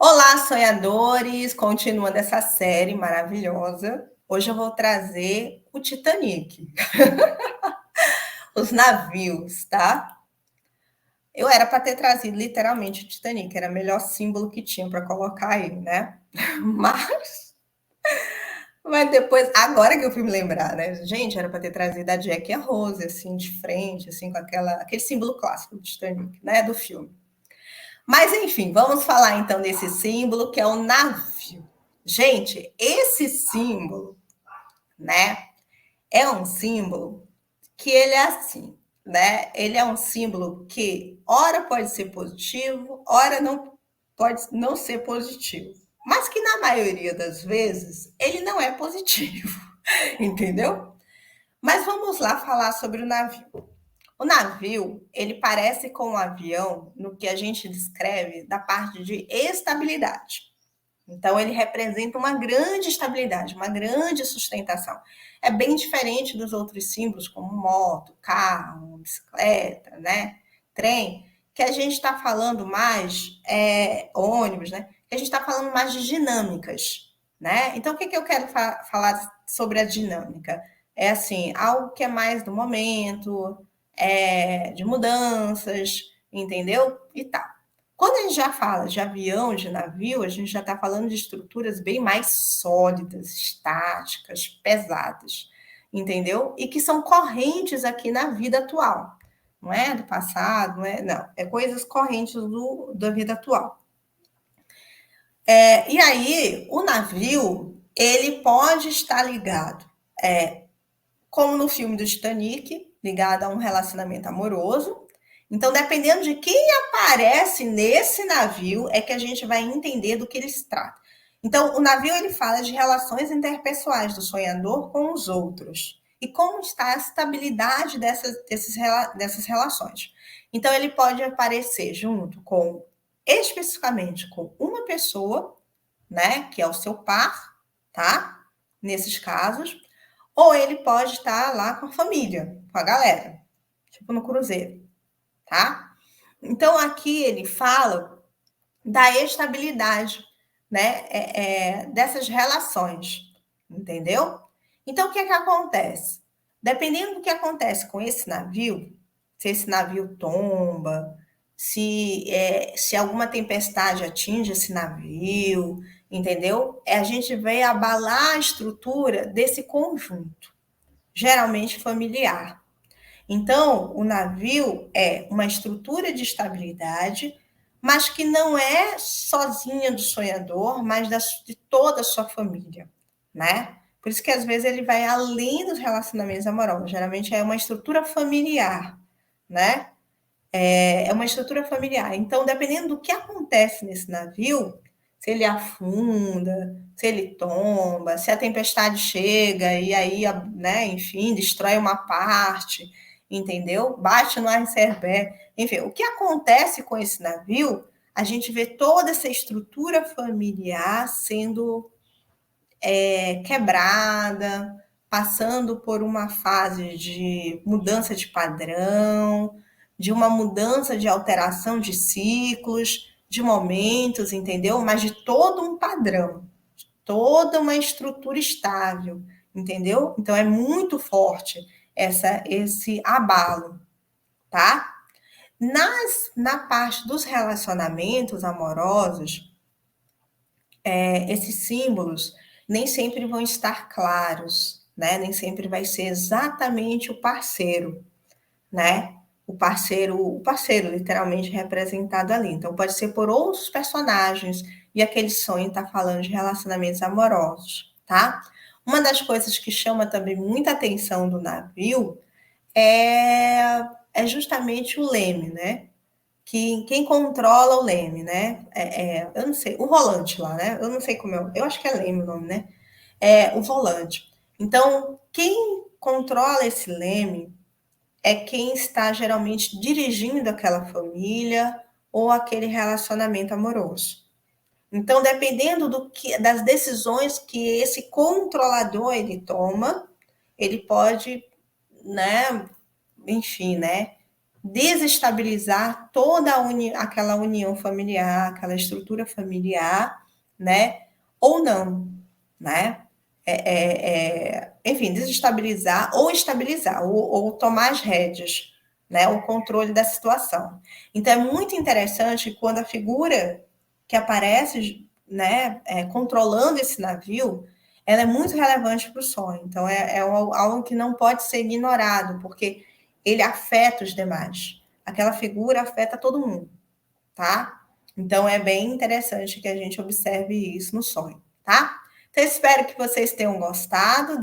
Olá, sonhadores! Continuando essa série maravilhosa, hoje eu vou trazer o Titanic, os navios, tá? Eu era para ter trazido literalmente o Titanic, era o melhor símbolo que tinha para colocar aí, né? Mas, mas depois, agora que eu fui me lembrar, né? Gente, era para ter trazido a Jack e a Rose, assim, de frente, assim, com aquele símbolo clássico do Titanic, né? Do filme. Mas, enfim, vamos falar então desse símbolo que é o navio. Gente, esse símbolo, né, é um símbolo que ele é assim, né? Ele é um símbolo que ora pode ser positivo, ora não pode não ser positivo. Mas que na maioria das vezes ele não é positivo, entendeu? Mas vamos lá falar sobre o navio. O navio, ele parece com um avião no que a gente descreve da parte de estabilidade. Então, ele representa uma grande estabilidade, uma grande sustentação. É bem diferente dos outros símbolos, como moto, carro, bicicleta, né? Trem, que a gente está falando mais, ônibus, né? Que a gente está falando mais de dinâmicas, né? Então, o que eu quero falar sobre a dinâmica? É assim, algo que é mais do momento, de mudanças, entendeu? E tal. Quando a gente já fala de avião, de navio, a gente já está falando de estruturas bem mais sólidas, estáticas, pesadas, entendeu? E que são correntes aqui na vida atual. Não é do passado, não. É coisas correntes da vida atual. E aí, o navio, ele pode estar ligado, como no filme do Titanic, ligado a um relacionamento amoroso. Então, dependendo de quem aparece nesse navio, é que a gente vai entender do que ele se trata. Então, o navio ele fala de relações interpessoais do sonhador com os outros e como está a estabilidade dessas relações. Então, ele pode aparecer junto com, especificamente, com uma pessoa, né, que é o seu par, tá? Nesses casos, ou ele pode estar lá com a família, com a galera, tipo no cruzeiro, tá? Então, aqui ele fala da estabilidade, né, dessas relações, entendeu? Então, o que é que acontece? Dependendo do que acontece com esse navio, se esse navio tomba, se alguma tempestade atinge esse navio, entendeu? A gente vai abalar a estrutura desse conjunto, geralmente familiar. Então, o navio é uma estrutura de estabilidade, mas que não é sozinha do sonhador, mas de toda a sua família, né? Por isso que às vezes ele vai além dos relacionamentos amorosos. Geralmente é uma estrutura familiar, né? É uma estrutura familiar. Então, dependendo do que acontece nesse navio, se ele afunda, se ele tomba, se a tempestade chega e aí, né, enfim, destrói uma parte, entendeu? Bate no iceberg. Enfim, o que acontece com esse navio, a gente vê toda essa estrutura familiar sendo quebrada, passando por uma fase de mudança de padrão, de uma mudança de alteração de ciclos, de momentos, entendeu? Mas de todo um padrão, toda uma estrutura estável, entendeu? Então é muito forte esse abalo, tá? Na parte dos relacionamentos amorosos, esses símbolos nem sempre vão estar claros, né? Nem sempre vai ser exatamente o parceiro, né? O parceiro literalmente representado ali. Então pode ser por outros personagens e aquele sonho está falando de relacionamentos amorosos, tá? Uma das coisas que chama também muita atenção do navio é justamente o leme, né? Que quem controla o leme, né? Eu não sei, o volante lá, né? Eu não sei como eu acho que é leme o nome, né? O volante. Então, quem controla esse leme é quem está geralmente dirigindo aquela família ou aquele relacionamento amoroso. Então, dependendo das decisões que esse controlador ele toma, ele pode, né? Enfim, né? desestabilizar toda aquela união familiar, aquela estrutura familiar, né? Ou não, né? Enfim, desestabilizar ou estabilizar, ou tomar as rédeas, né? O controle da situação. Então, é muito interessante quando a figura que aparece, né, controlando esse navio, ela é muito relevante para o sonho. Então, algo que não pode ser ignorado, porque ele afeta os demais. Aquela figura afeta todo mundo, tá? Então, é bem interessante que a gente observe isso no sonho, tá? Então, espero que vocês tenham gostado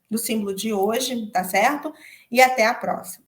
do símbolo de hoje, tá certo? E até a próxima.